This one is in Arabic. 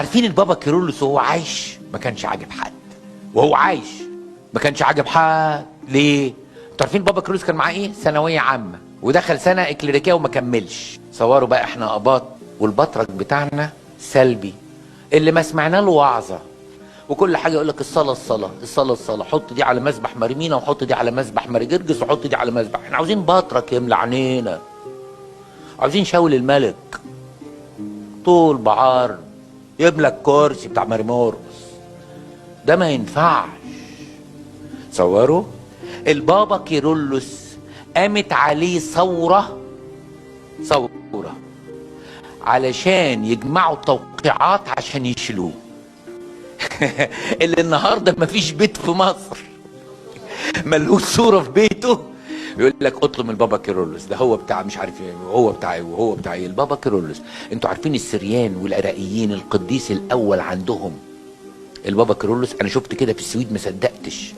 عارفين البابا كيرلس وهو عايش ما كانش عاجب حد، وهو عايش ما كانش عاجب حد. ليه؟ انتوا عارفين بابا كيرلس كان معاه ايه؟ ثانويه عامه، ودخل سنه اكليريكيه وما كملش. صوروا بقى احنا اباط والبطرك بتاعنا سلبي، اللي ما سمعنا له وعظه، وكل حاجه يقول لك الصلاه الصلاه الصلاه الصلاه، حط دي على مذبح مريمينا وحط دي على مذبح ماري جرجس وحط دي على مذبح. احنا عاوزين بطرك يملى عينينا، عاوزين شاول الملك طول بعرض يملى الكرسي بتاع ماري مورس. ده ما ينفعش. تصوروا البابا كيرلس قامت عليه ثوره علشان يجمعوا التوقيعات عشان يشيلوه. اللي النهارده مفيش بيت في مصر ملهوش صوره في بيته يقول لك اطلب من البابا كيرلس، ده هو بتاع مش عارف ايه وهو بتاع ايه وهو بتاع ايه. البابا كيرلس، انتوا عارفين السريان والعراقيين القديس الاول عندهم البابا كيرلس. انا شفت كده في السويد ما صدقتش.